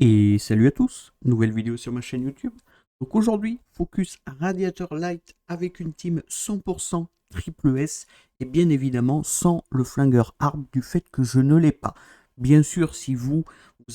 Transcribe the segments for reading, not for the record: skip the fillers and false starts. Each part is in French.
Et salut à tous, nouvelle vidéo sur ma chaîne YouTube. Donc aujourd'hui, focus Radiator Light avec une team 100% triple S et bien évidemment sans le flingueur arbre du fait que je ne l'ai pas. Bien sûr, si vous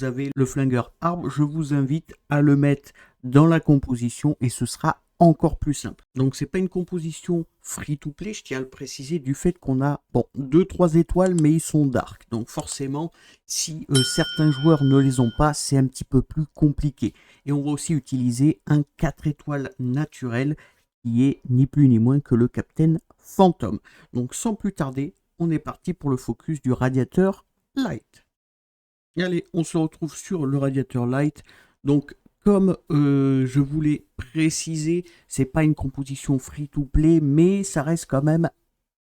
avez le flingueur arbre, je vous invite à le mettre dans la composition et ce sera encore plus simple. Donc c'est pas une composition free to play, je tiens à le préciser, du fait qu'on a bon 2-3 étoiles mais ils sont dark. Donc forcément si certains joueurs ne les ont pas, c'est un petit peu plus compliqué. Et on va aussi utiliser un 4 étoiles naturel qui est ni plus ni moins que le Captain Phantom. Donc sans plus tarder, on est parti pour le focus du Radiator Light. Allez, on se retrouve sur le Radiator Light. Donc comme je voulais préciser, c'est pas une composition free to play, mais ça reste quand même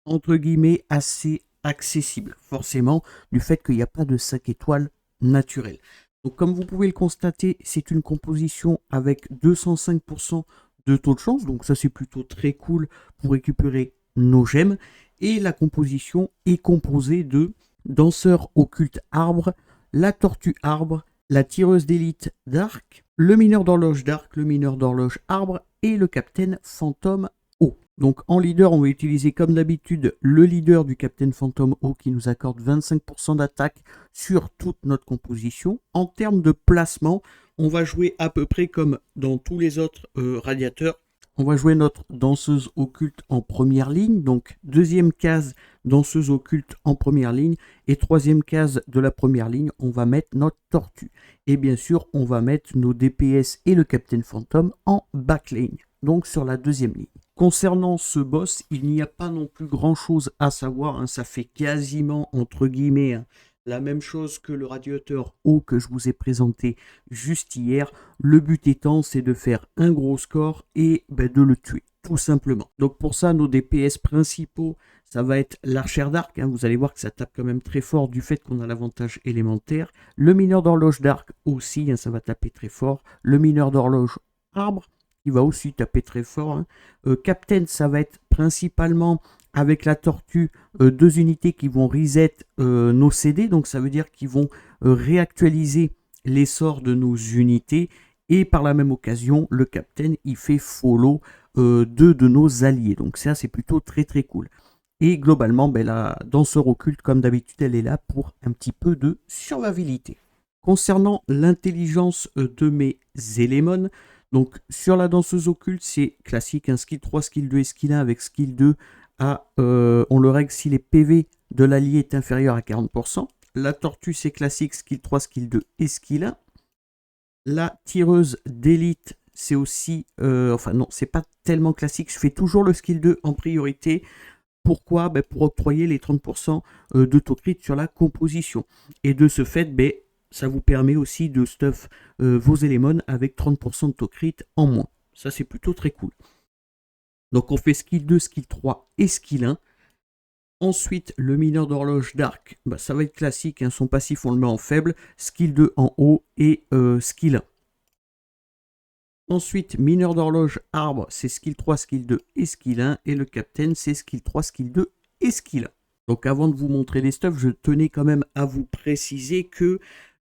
entre guillemets assez accessible, forcément, du fait qu'il n'y a pas de 5 étoiles naturelles. Donc comme vous pouvez le constater, c'est une composition avec 205% de taux de chance, donc ça c'est plutôt très cool pour récupérer nos gemmes. Et la composition est composée de danseur occulte arbre, la tortue arbre, la tireuse d'élite dark, le mineur d'horloge dark, le mineur d'horloge arbre et le capitaine fantôme O. Donc en leader, on va utiliser comme d'habitude le leader du Captain Phantom O qui nous accorde 25% d'attaque sur toute notre composition. En termes de placement, on va jouer à peu près comme dans tous les autres radiateurs. On va jouer notre danseuse occulte en première ligne, donc deuxième case danseuse occulte en première ligne et troisième case de la première ligne, on va mettre notre tortue. Et bien sûr, on va mettre nos DPS et le Captain Phantom en backlane, donc sur la deuxième ligne. Concernant ce boss, il n'y a pas non plus grand chose à savoir, hein, ça fait quasiment entre guillemets hein, la même chose que le radiateur haut que je vous ai présenté juste hier. Le but étant, c'est de faire un gros score et de le tuer, tout simplement. Donc pour ça, nos DPS principaux, ça va être l'archer d'arc. Hein, vous allez voir que ça tape quand même très fort du fait qu'on a l'avantage élémentaire. Le mineur d'horloge d'arc aussi, hein, ça va taper très fort. Le mineur d'horloge arbre, il va aussi taper très fort. Hein. Captain, ça va être principalement avec la tortue, deux unités qui vont reset nos CD, donc ça veut dire qu'ils vont réactualiser les sorts de nos unités, et par la même occasion, le Captain, il fait follow deux de nos alliés, donc ça c'est plutôt très très cool. Et globalement, la danseur occulte, comme d'habitude, elle est là pour un petit peu de survivabilité. Concernant l'intelligence de mes éléments, donc sur la danseuse occulte, c'est classique, un skill 3, skill 2 et skill 1 avec skill 2 on le règle si les PV de l'allié est inférieur à 40%. La tortue, c'est classique, skill 3, skill 2 et skill 1. La tireuse d'élite, c'est aussi... enfin non, c'est pas tellement classique. Je fais toujours le skill 2 en priorité. Pourquoi? Pour octroyer les 30% de taux crit sur la composition. Et de ce fait, ça vous permet aussi de stuff vos éléments avec 30% de taux crit en moins. Ça, c'est plutôt très cool. Donc on fait skill 2, skill 3 et skill 1. Ensuite, le mineur d'horloge d'arc, ça va être classique, hein, son passif on le met en faible, skill 2 en haut et skill 1. Ensuite, mineur d'horloge arbre, c'est skill 3, skill 2 et skill 1. Et le captain, c'est skill 3, skill 2 et skill 1. Donc avant de vous montrer les stuffs, je tenais quand même à vous préciser que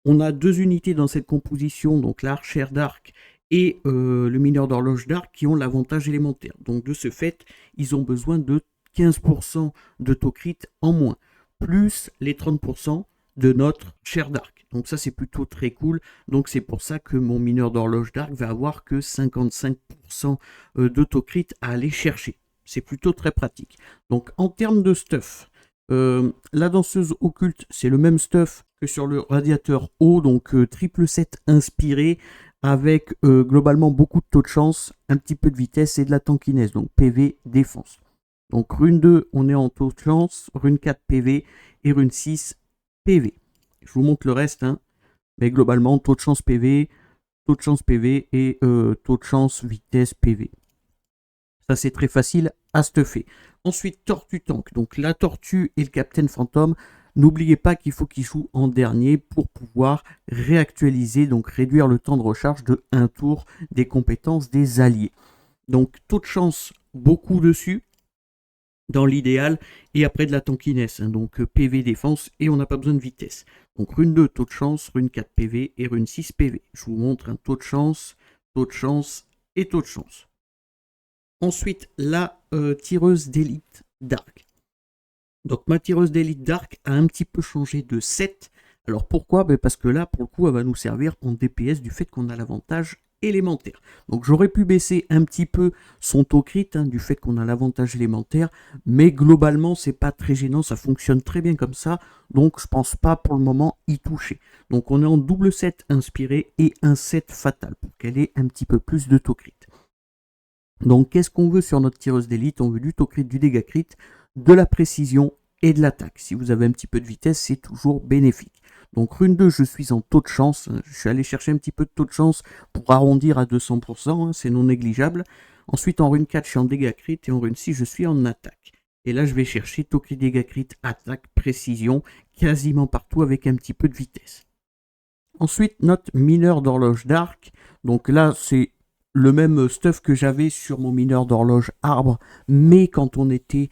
on a deux unités dans cette composition, donc l'archer d'arc et le mineur d'horloge d'arc qui ont l'avantage élémentaire. Donc de ce fait, ils ont besoin de 15% de taux crit en moins, plus les 30% de notre chair d'arc. Donc ça c'est plutôt très cool. Donc c'est pour ça que mon mineur d'horloge d'arc va avoir que 55% de taux crit à aller chercher. C'est plutôt très pratique. Donc en termes de stuff, la danseuse occulte, c'est le même stuff que sur le radiateur haut, donc triple 7 inspiré, avec globalement beaucoup de taux de chance, un petit peu de vitesse et de la tankiness, donc PV, défense. Donc rune 2, on est en taux de chance, rune 4 PV et rune 6 PV. Je vous montre le reste, hein, mais globalement taux de chance PV et taux de chance vitesse PV. Ça c'est très facile à stuffer. Ensuite, tortue tank. Donc la tortue et le Captain Phantom. N'oubliez pas qu'il faut qu'ils jouent en dernier pour pouvoir réactualiser, donc réduire le temps de recharge de 1 tour des compétences des alliés. Donc taux de chance, beaucoup dessus. dans l'idéal, et après de la tankiness, hein, donc PV défense, et on n'a pas besoin de vitesse. Donc rune 2, taux de chance, rune 4 PV et rune 6 PV. Je vous montre un taux de chance et taux de chance. Ensuite, la tireuse d'élite Dark. Donc ma tireuse d'élite Dark a un petit peu changé de 7. Alors pourquoi? Parce que là, pour le coup, elle va nous servir en DPS du fait qu'on a l'avantage élémentaire. Donc j'aurais pu baisser un petit peu son taux crit, hein, du fait qu'on a l'avantage élémentaire, mais globalement c'est pas très gênant, ça fonctionne très bien comme ça, donc je pense pas pour le moment y toucher. Donc on est en double 7 inspiré et un 7 fatal pour qu'elle ait un petit peu plus de taux crit. Donc qu'est-ce qu'on veut sur notre tireuse d'élite? On veut du taux crit, du dégât crit, de la précision et de l'attaque. Si vous avez un petit peu de vitesse, c'est toujours bénéfique. Donc rune 2, je suis en taux de chance. Je suis allé chercher un petit peu de taux de chance pour arrondir à 200%, hein, c'est non négligeable. Ensuite, en rune 4, je suis en dégâts crit et en rune 6, je suis en attaque. Et là, je vais chercher taux crit, dégâts crit, attaque, précision, quasiment partout avec un petit peu de vitesse. Ensuite, notre mineur d'horloge d'arc. Donc là, c'est le même stuff que j'avais sur mon mineur d'horloge arbre, mais quand on était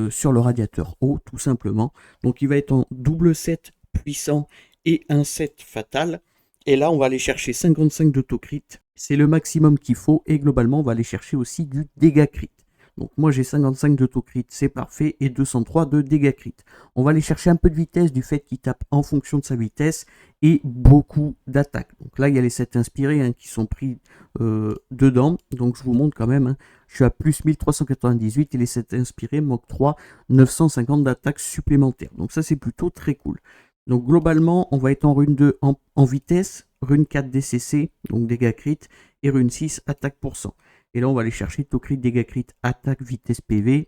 sur le radiateur haut, tout simplement. Donc il va être en double 7 puissant et un 7 fatal. Et là, on va aller chercher 55 d'autocrit. C'est le maximum qu'il faut. Et globalement, on va aller chercher aussi du dégât crit. Donc moi j'ai 55 d'autocrit, c'est parfait, et 203 de dégâts crit. On va aller chercher un peu de vitesse du fait qu'il tape en fonction de sa vitesse et beaucoup d'attaque. Donc là il y a les 7 inspirés, hein, qui sont pris dedans. Donc je vous montre quand même, hein, je suis à plus 1398 et les 7 inspirés m'octroient 950 d'attaque supplémentaire. Donc ça c'est plutôt très cool. Donc globalement on va être en rune 2 en vitesse, rune 4 DCC, donc dégâts crit, et rune 6 attaque %. Et là, on va aller chercher taux crit, dégâts crit, attaque, vitesse PV,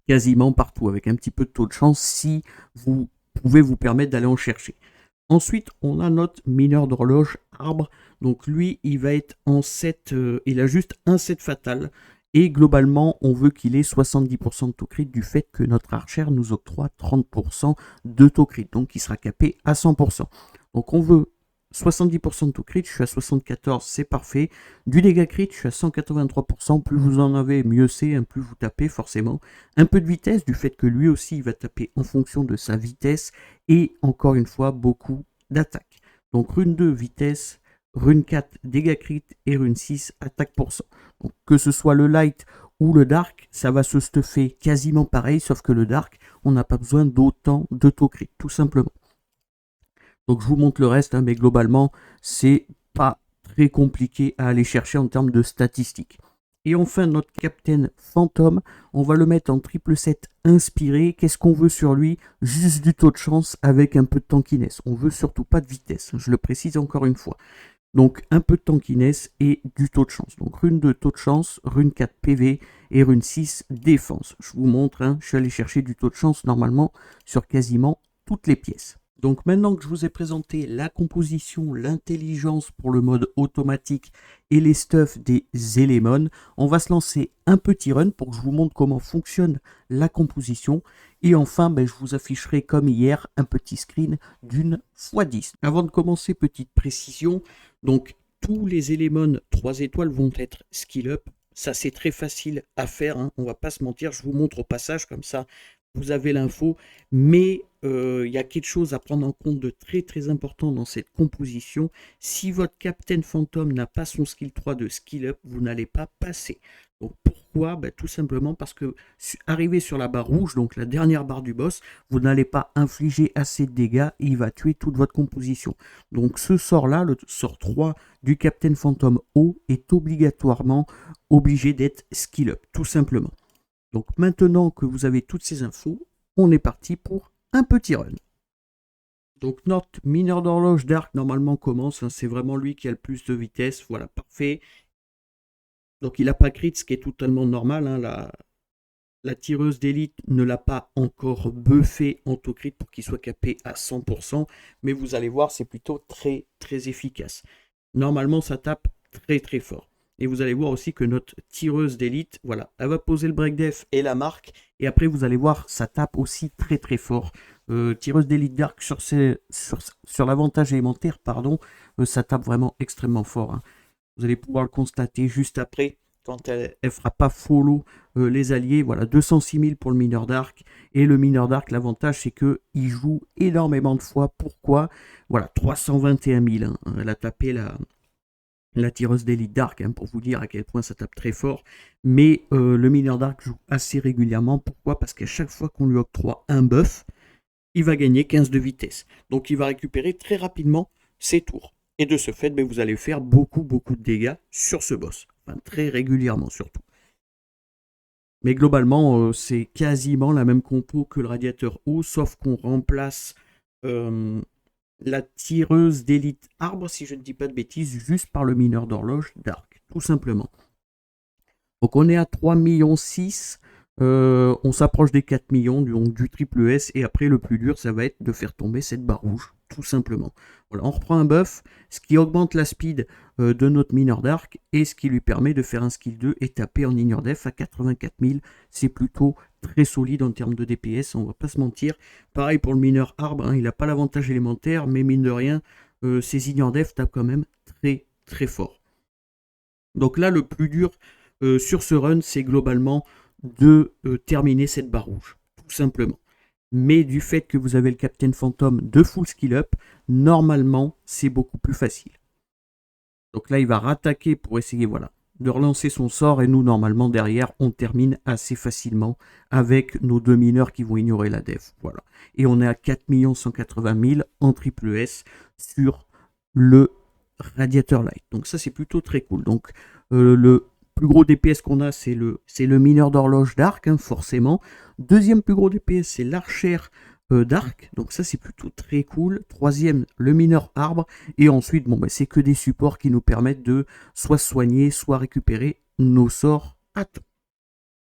quasiment partout, avec un petit peu de taux de chance si vous pouvez vous permettre d'aller en chercher. Ensuite, on a notre mineur d'horloge arbre. Donc lui, il va être en 7, il a juste un 7 fatal. Et globalement, on veut qu'il ait 70% de taux crit du fait que notre archer nous octroie 30% de taux crit. Donc il sera capé à 100%. Donc on veut 70% de taux crit, je suis à 74, c'est parfait. Du dégât crit, je suis à 183%. Plus vous en avez, mieux c'est, plus vous tapez forcément. Un peu de vitesse, du fait que lui aussi, il va taper en fonction de sa vitesse. Et encore une fois, beaucoup d'attaque. Donc rune 2, vitesse, rune 4, dégâts crit, et rune 6, attaque %. Donc que ce soit le light ou le dark, ça va se stuffer quasiment pareil, sauf que le dark, on n'a pas besoin d'autant de taux crit, tout simplement. Donc je vous montre le reste, hein, mais globalement, c'est pas très compliqué à aller chercher en termes de statistiques. Et enfin, notre Captain Phantom, on va le mettre en triple 7 inspiré. Qu'est-ce qu'on veut sur lui? Juste du taux de chance avec un peu de tankiness. On veut surtout pas de vitesse, je le précise encore une fois. Donc un peu de tankiness et du taux de chance. Donc rune 2 taux de chance, rune 4 PV et rune 6 défense. Je vous montre, hein, je suis allé chercher du taux de chance normalement sur quasiment toutes les pièces. Donc maintenant que je vous ai présenté la composition, l'intelligence pour le mode automatique et les stuffs des éléments, on va se lancer un petit run pour que je vous montre comment fonctionne la composition. Et enfin, je vous afficherai comme hier un petit screen d'une x10. Avant de commencer, petite précision, donc tous les éléments 3 étoiles vont être skill up. Ça c'est très facile à faire, hein, on va pas se mentir, je vous montre au passage comme ça. Vous avez l'info, mais il y a quelque chose à prendre en compte de très très important dans cette composition. Si votre Captain Phantom n'a pas son skill 3 de skill up, vous n'allez pas passer. Donc pourquoi? Tout simplement parce que arrivé sur la barre rouge, donc la dernière barre du boss, vous n'allez pas infliger assez de dégâts et il va tuer toute votre composition. Donc ce sort-là, le sort 3 du Captain Phantom haut, est obligatoirement obligé d'être skill up, tout simplement. Donc maintenant que vous avez toutes ces infos, on est parti pour un petit run. Donc notre mineur d'horloge d'arc normalement commence, hein, c'est vraiment lui qui a le plus de vitesse, voilà, parfait. Donc il n'a pas crit, ce qui est totalement normal, hein, la tireuse d'élite ne l'a pas encore buffé en taux crit pour qu'il soit capé à 100%, mais vous allez voir, c'est plutôt très très efficace. Normalement ça tape très très fort. Et vous allez voir aussi que notre tireuse d'élite, voilà, elle va poser le break def et la marque. Et après, vous allez voir, ça tape aussi très très fort. Tireuse d'élite dark sur l'avantage élémentaire, pardon, ça tape vraiment extrêmement fort, hein. Vous allez pouvoir le constater juste après. quand elle ne fera pas follow les alliés. Voilà, 206 000 pour le mineur d'arc. Et le mineur d'arc, l'avantage, c'est qu'il joue énormément de fois. Pourquoi? Voilà, 321 000. Hein. Elle a tapé la tireuse d'élite d'arc, hein, pour vous dire à quel point ça tape très fort. Mais le mineur d'arc joue assez régulièrement. Pourquoi? Parce qu'à chaque fois qu'on lui octroie un buff, il va gagner 15 de vitesse. Donc il va récupérer très rapidement ses tours. Et de ce fait, ben, vous allez faire beaucoup de dégâts sur ce boss. Enfin, très régulièrement surtout. Mais globalement, c'est quasiment la même compo que le radiateur eau, sauf qu'on remplace la tireuse d'élite arbre, si je ne dis pas de bêtises, juste par le mineur d'horloge d'arc, tout simplement. Donc on est à 3,6 millions. On s'approche des 4 millions, donc du triple S, et après le plus dur, ça va être de faire tomber cette barre rouge, tout simplement. Voilà, on reprend un buff, ce qui augmente la speed de notre mineur d'arc, et ce qui lui permet de faire un skill 2 et taper en ignore def à 84 000. C'est plutôt très solide en termes de DPS, on va pas se mentir. Pareil pour le mineur arbre, hein, il n'a pas l'avantage élémentaire, mais mine de rien, ses ignore def tapent quand même très fort. Donc là, le plus dur sur ce run, c'est globalement de terminer cette barre rouge, tout simplement. Mais du fait que vous avez le Captain Phantom de full skill up, normalement, c'est beaucoup plus facile. Donc là, il va rattaquer pour essayer, voilà, de relancer son sort, et nous, normalement, derrière, on termine assez facilement avec nos deux mineurs qui vont ignorer la def, voilà. Et on est à 4 180 000 en triple S sur le Radiator Light. Donc ça, c'est plutôt très cool. Donc le plus gros DPS qu'on a, c'est le mineur d'horloge d'arc, hein, forcément. Deuxième plus gros DPS, c'est l'archère d'arc. Donc ça, c'est plutôt très cool. Troisième, le mineur arbre. Et ensuite, bon, bah, c'est que des supports qui nous permettent de soit soigner, soit récupérer nos sorts à temps.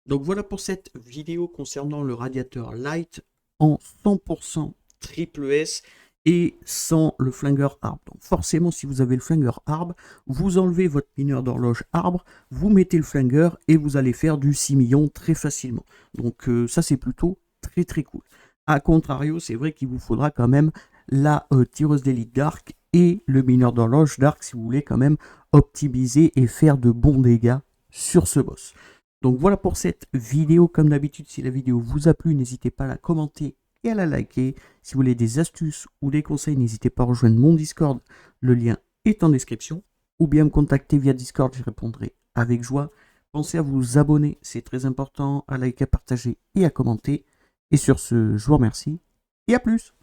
Donc voilà pour cette vidéo concernant le Radiator Light en 100% triple S et sans le flingueur arbre. Donc forcément, si vous avez le flingueur arbre, vous enlevez votre mineur d'horloge arbre, vous mettez le flingueur et vous allez faire du 6 millions très facilement. Donc ça, c'est plutôt très cool. A contrario, c'est vrai qu'il vous faudra quand même la tireuse d'élite d'arc et le mineur d'horloge d'arc si vous voulez quand même optimiser et faire de bons dégâts sur ce boss. Donc voilà pour cette vidéo. Comme d'habitude, si la vidéo vous a plu, n'hésitez pas à la commenter et à la liker. Si vous voulez des astuces ou des conseils, n'hésitez pas à rejoindre mon Discord. Le lien est en description. Ou bien me contacter via Discord, j'y répondrai avec joie. Pensez à vous abonner, c'est très important, à liker, à partager et à commenter. Et sur ce, je vous remercie et à plus.